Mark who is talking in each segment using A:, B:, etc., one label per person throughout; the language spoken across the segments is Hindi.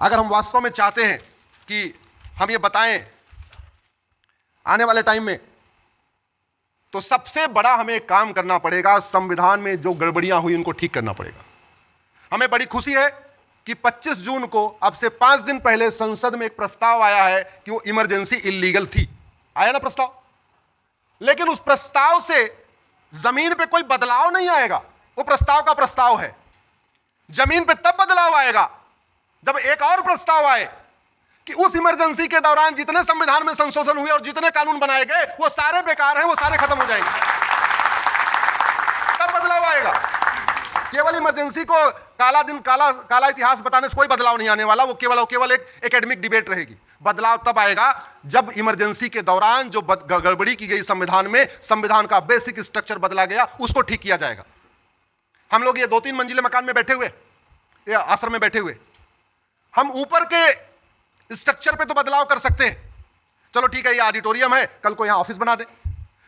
A: अगर हम वास्तव में चाहते हैं कि हम ये बताएं आने वाले टाइम में, तो सबसे बड़ा हमें एक काम करना पड़ेगा, संविधान में जो गड़बड़ियां हुई उनको ठीक करना पड़ेगा। हमें बड़ी खुशी है कि 25 जून को, अब से 5 दिन पहले, संसद में एक प्रस्ताव आया है कि वो इमरजेंसी इल्लीगल थी। आया ना प्रस्ताव? लेकिन उस प्रस्ताव से जमीन पे कोई बदलाव नहीं आएगा। वो प्रस्ताव का प्रस्ताव है। जमीन पे तब बदलाव आएगा जब एक और प्रस्ताव आए कि उस इमरजेंसी के दौरान जितने संविधान में संशोधन हुए और जितने कानून बनाए गए वो सारे बेकार हैं, वो सारे खत्म हो जाएंगे। तब बदलाव आएगा। केवल इमरजेंसी को काला दिन, काला इतिहास बताने से कोई बदलाव नहीं आने वाला। वो केवल एक एकेडमिक डिबेट रहेगी। बदलाव तब आएगा जब इमरजेंसी के दौरान जो गड़बड़ी की गई संविधान में, संविधान का बेसिक स्ट्रक्चर बदला गया, उसको ठीक किया जाएगा। हम लोग ये 2-3 मंजिले मकान में बैठे हुए, या आश्रम में बैठे हुए, हम ऊपर के स्ट्रक्चर पे तो बदलाव कर सकते हैं। चलो ठीक है, ये ऑडिटोरियम है, कल को यहां ऑफिस बना दें।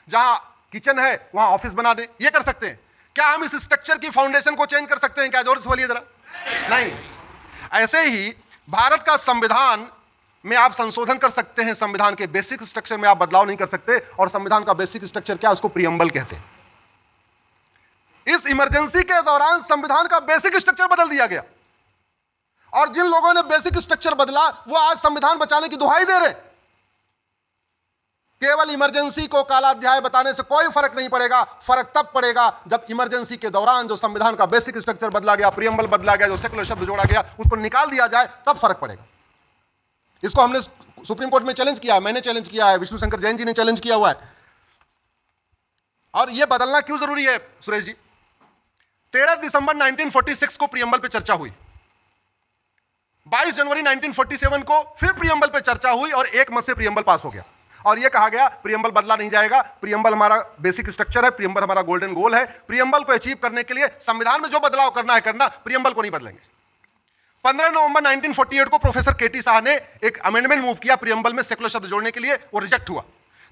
A: जहां किचन है वहां ऑफिस बना दें, ये कर सकते हैं। क्या हम इस स्ट्रक्चर की फाउंडेशन को चेंज कर सकते हैं? क्या जोर से बोलिए जरा। नहीं। ऐसे ही भारत का संविधान में आप संशोधन कर सकते हैं, संविधान के बेसिक स्ट्रक्चर में आप बदलाव नहीं कर सकते। और संविधान का बेसिक स्ट्रक्चर क्या? उसको प्रीएम्बल कहते हैं। इस इमरजेंसी के दौरान संविधान का बेसिक स्ट्रक्चर बदल दिया गया, और जिन लोगों ने बेसिक स्ट्रक्चर बदला वो आज संविधान बचाने की दुहाई दे रहे। केवल इमरजेंसी को काला अध्याय बताने से कोई फर्क नहीं पड़ेगा। फर्क तब पड़ेगा जब इमरजेंसी के दौरान जो संविधान का बेसिक स्ट्रक्चर बदला गया, प्रीएम्बल बदला गया, जो सेकुलर शब्द जोड़ा गया, उसको निकाल दिया जाए, तब फर्क पड़ेगा। इसको हमने सुप्रीम कोर्ट में चैलेंज किया है, मैंने चैलेंज किया है, विष्णु शंकर जैन जी ने चैलेंज किया हुआ है। और यह बदलना क्यों जरूरी है सुरेश जी? 13 दिसंबर 1946 को प्रीएम्बल पे चर्चा हुई, 22 जनवरी 1947 को फिर प्रीएम्बल पे चर्चा हुई, और एक मत से प्रीएम्बल पास हो गया। और यह कहा गया प्रीएम्बल बदला नहीं जाएगा, प्रीएम्बल हमारा बेसिक स्ट्रक्चर है, प्रीएम्बल हमारा गोल्डन गोल है। प्रीएम्बल को अचीव करने के लिए संविधान में जो बदलाव करना है करना, प्रीएम्बल को नहीं बदलेंगे। 15 नवंबर 1948 को प्रोफेसर केटी शाह ने एक अमेंडमेंट मूव किया प्रीएम्बल में सेकुलर शब्द जोड़ने के लिए, वो रिजेक्ट हुआ।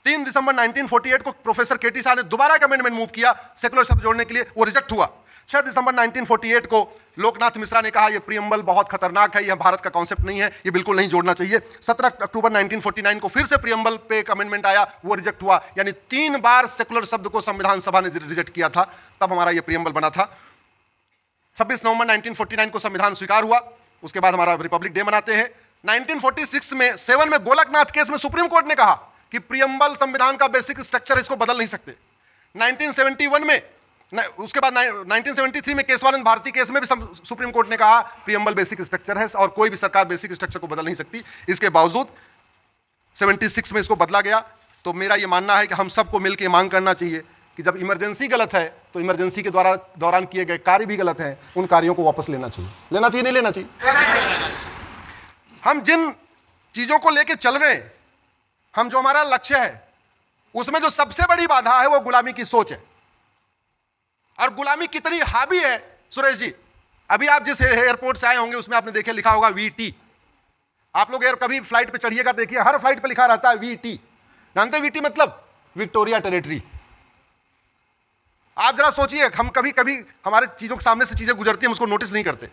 A: 3 दिसंबर 1948 को प्रोफेसर केटी शाह ने दोबारा एक अमेंडमेंट मूव किया सेकुलर शब्द जोड़ने के लिए, वो रिजेक्ट हुआ। 6 दिसंबर 1948 को लोकनाथ मिश्रा ने कहा यह प्रीएम्बल बहुत खतरनाक है, यह भारत का कॉन्सेप्ट नहीं है, यह बिल्कुल नहीं जोड़ना चाहिए। 17 अक्टूबर 1949 को फिर से प्रीएम्बल पे एक अमेंडमेंट आया, वो रिजेक्ट हुआ। यानी 3 बार सेकुलर शब्द को संविधान सभा ने रिजेक्ट किया था, तब हमारा यह प्रीएम्बल बना था। 26 नवंबर 1949 को संविधान स्वीकार हुआ, उसके बाद हमारा रिपब्लिक डे मनाते हैं। 1946 में 7 में गोलकनाथ केस में सुप्रीम कोर्ट ने कहा कि प्रीएम्बल संविधान का बेसिक स्ट्रक्चर, इसको बदल नहीं सकते। 1971 में, उसके बाद 1973 में केशवानंद भारती केस में भी सुप्रीम कोर्ट ने कहा प्रीएम्बल बेसिक स्ट्रक्चर है और कोई भी सरकार बेसिक स्ट्रक्चर को बदल नहीं सकती। इसके बावजूद 76 में इसको बदला गया। तो मेरा यह मानना है कि हम सबको मिलकर मांग करना चाहिए कि जब इमरजेंसी गलत है तो इमरजेंसी के दौरान किए गए कार्य भी गलत हैं, उन कार्यों को वापस लेना चाहिए। लेना चाहिए, नहीं लेना चाहिए? लेना चाहिए। हम जिन चीजों को लेकर चल रहे हैं, हम जो हमारा लक्ष्य है, उसमें जो सबसे बड़ी बाधा है वो गुलामी की सोच है। और गुलामी कितनी हावी है सुरेश जी, अभी आप जिस एयरपोर्ट से आए होंगे उसमें आपने देखे लिखा होगा वीटी। आप लोग कभी फ्लाइट पे चढ़िएगा, देखिए हर फ्लाइट पे लिखा रहता है वीटी। जानते वीटी मतलब? Victoria territory. आप जरा सोचिए, हम कभी कभी हमारे चीजों के सामने से चीजें गुजरती हैं, हम उसको नोटिस नहीं करते।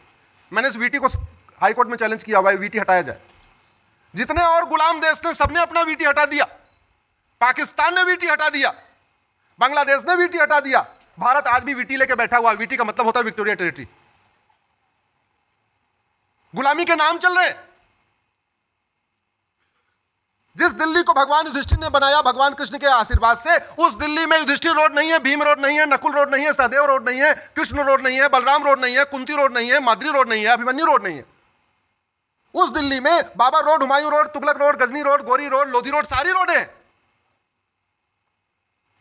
A: मैंने इस वीटी को हाई कोर्ट में चैलेंज किया हुआ है, वीटी हटाया जाए। जितने और गुलाम देश थे सबने अपना वीटी हटा दिया। पाकिस्तान ने वीटी हटा दिया, बांग्लादेश ने वीटी हटा दिया, भारत आज भी वीटी लेके बैठा हुआ। वीटी का मतलब होता है विक्टोरिया टेरिटरी। गुलामी के नाम चल रहे हैं। जिस दिल्ली को भगवान युधिष्ठिर ने बनाया भगवान कृष्ण के आशीर्वाद से, उस दिल्ली में युधिष्ठिर रोड नहीं है, भीम रोड नहीं है, नकुल रोड नहीं है, सहदेव रोड नहीं है, कृष्ण रोड नहीं है, बलराम रोड नहीं है, कुंती रोड नहीं है, माद्री रोड नहीं है, अभिमन्यु रोड नहीं है। उस दिल्ली में Baba road, Humayun road, Tughlaq road, Ghazni road, Ghori road, Lodhi road, सारी रोड है।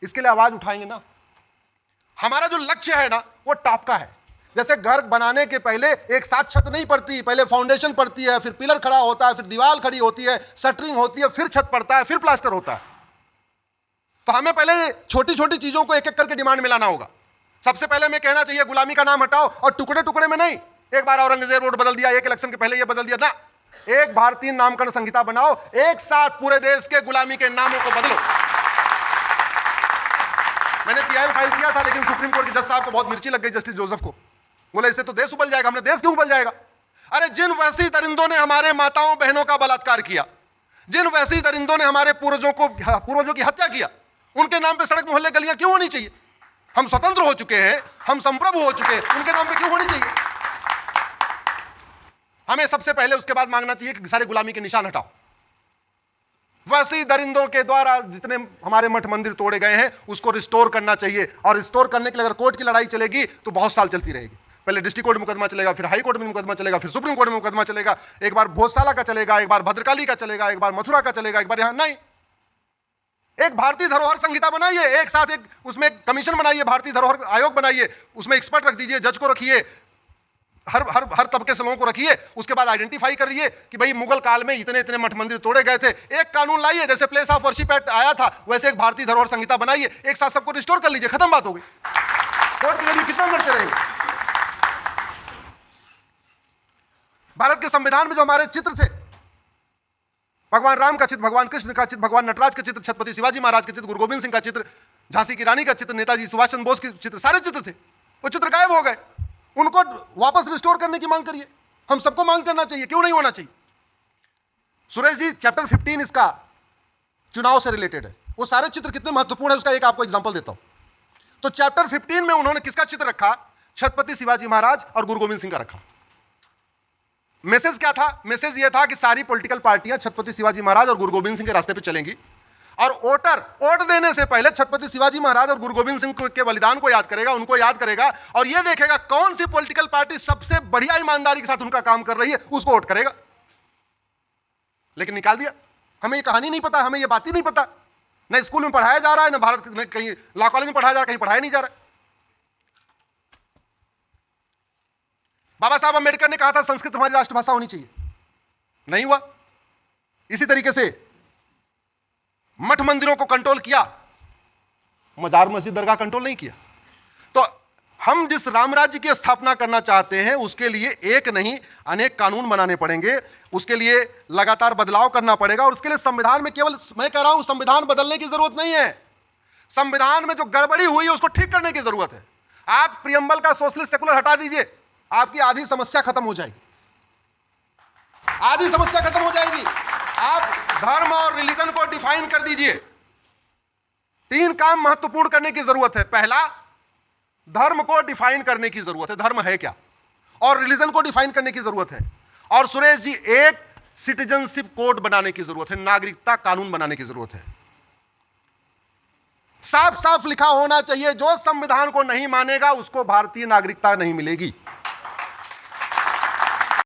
A: इसके लिए आवाज उठाएंगे ना। हमारा जो लक्ष्य है ना वो टॉप का है। जैसे घर बनाने के पहले एक साथ छत नहीं पड़ती, पहले फाउंडेशन पड़ती है, फिर पिलर खड़ा होता है, फिर दीवार खड़ी होती है, शटरिंग होती है, फिर छत पड़ता है, फिर प्लास्टर होता है। तो हमें पहले छोटी छोटी चीजों को एक एक करके डिमांड में लाना होगा। सबसे पहले मैं कहना चाहिए गुलामी का नाम हटाओ, और टुकड़े टुकड़े में नहीं। एक बार औरंगजेब रोड बदल दिया, एक इलेक्शन के पहले ये बदल दिया ना। एक भारतीय नामकरण संहिता बनाओ, एक साथ पूरे देश के गुलामी के नामों को बदलो। मैंने पीआईएल फाइल किया था, लेकिन सुप्रीम कोर्ट के जज साहब को बहुत मिर्ची लग गई, जस्टिस जोसेफ को। बोले इससे तो देश उबल जाएगा। हमने देश क्यों उबल जाएगा? अरे जिन वैसी दरिंदों ने हमारे माताओं बहनों का बलात्कार किया, जिन वैसी दरिंदों ने हमारे पूर्वजों की हत्या किया, उनके नाम पे सड़क मोहल्ले गलियां क्यों होनी चाहिए? हम स्वतंत्र हो चुके हैं, हम संप्रभु हो चुके हैं, उनके नाम पे क्यों होनी चाहिए? हमें सबसे पहले उसके बाद मांगना चाहिए कि सारे गुलामी के निशान हटाओ। वैसी दरिंदों के द्वारा जितने हमारे मठ मंदिर तोड़े गए हैं उसको रिस्टोर करना चाहिए, और रिस्टोर करने के लिए अगर कोर्ट की लड़ाई चलेगी तो बहुत साल चलती रहेगी। पहले डिस्ट्रिक्ट कोर्ट में मुकदमा चलेगा, फिर हाई कोर्ट में मुकदमा चलेगा, फिर सुप्रीम कोर्ट में मुकदमा चलेगा, एक बार भोजशाला का चलेगा, एक बार भद्रकाली का चलेगा, एक बार मथुरा का चलेगा, एक बार यहां नहीं। एक भारतीय धरोहर संहिता बनाइए, एक साथ एक उसमें कमीशन बनाइए, भारतीय धरोहर आयोग बनाइए, उसमें एक्सपर्ट रख दीजिए, जज को रखिए, हर तबके से लोगों को रखिए, उसके बाद आइडेंटिफाई करिए कि भाई मुगल काल में इतने इतने मठ मंदिर तोड़े गए थे। एक कानून लाइए, जैसे प्लेस ऑफ वर्शिप एक्ट आया था वैसे एक भारतीय धरोहर संहिता बनाइए, एक साथ सबको रिस्टोर कर लीजिए, खत्म बात हो गई। कोर्ट के जरिए कितना लड़ते रहेंगे? भारत के संविधान में जो हमारे चित्र थे, भगवान राम का चित्र, भगवान कृष्ण का चित्र, भगवान नटराज का चित्र, छत्रपति शिवाजी महाराज का चित्र, गुरु गोविंद सिंह का चित्र, झांसी की रानी का चित्र, नेताजी सुभाष चंद्र बोस के चित्र, सारे चित्र थे, वो चित्र गायब हो गए। उनको वापस रिस्टोर करने की मांग करिए, हम सबको मांग करना चाहिए, क्यों नहीं होना चाहिए? सुरेश जी, चैप्टर 15 इसका चुनाव से रिलेटेड है। वो सारे चित्र कितने महत्वपूर्ण है उसका एक आपको एग्जांपल देता हूं। तो चैप्टर 15 में उन्होंने किसका चित्र रखा? छत्रपति शिवाजी महाराज और गुरु गोविंद सिंह का रखा। मैसेज क्या था? मैसेज यह था कि सारी पॉलिटिकल पार्टियां छत्रपति शिवाजी महाराज और गुरु गोविंद सिंह के रास्ते पे चलेंगी, और वोट देने से पहले छत्रपति शिवाजी महाराज और गुरु गोविंद सिंह के बलिदान को याद करेगा, उनको याद करेगा, और यह देखेगा कौन सी पॉलिटिकल पार्टी सबसे बढ़िया ईमानदारी के साथ उनका काम कर रही है, उसको वोट करेगा। लेकिन निकाल दिया। हमें ये कहानी नहीं पता, हमें ये बात ही नहीं पता, न स्कूल में पढ़ाया जा रहा है, न भारत में कहीं लॉ कॉलेज में पढ़ाया जा रहा है, कहीं पढ़ाया नहीं जा रहा है। बाबा साहब अम्बेडकर ने कहा था संस्कृत हमारी राष्ट्रभाषा होनी चाहिए, नहीं हुआ। इसी तरीके से मठ मंदिरों को कंट्रोल किया, मजार मस्जिद दरगाह कंट्रोल नहीं किया। तो हम जिस राम राज्य की स्थापना करना चाहते हैं उसके लिए एक नहीं अनेक कानून बनाने पड़ेंगे, उसके लिए लगातार बदलाव करना पड़ेगा, और उसके लिए संविधान में केवल मैं कह रहा हूं संविधान बदलने की जरूरत नहीं है, संविधान में जो गड़बड़ी हुई है उसको ठीक करने की जरूरत है। आप प्रियम्बल का सोशलिस्ट सेकुलर हटा दीजिए, आपकी आधी समस्या खत्म हो जाएगी, आधी समस्या खत्म हो जाएगी। आप धर्म और रिलीजन को डिफाइन कर दीजिए। 3 काम महत्वपूर्ण करने की जरूरत है। पहला, धर्म को डिफाइन करने की जरूरत है, धर्म है क्या, और रिलीजन को डिफाइन करने की जरूरत है। और सुरेश जी, एक सिटीजनशिप कोड बनाने की जरूरत है, नागरिकता कानून बनाने की जरूरत है। साफ साफ लिखा होना चाहिए, जो संविधान को नहीं मानेगा उसको भारतीय नागरिकता नहीं मिलेगी।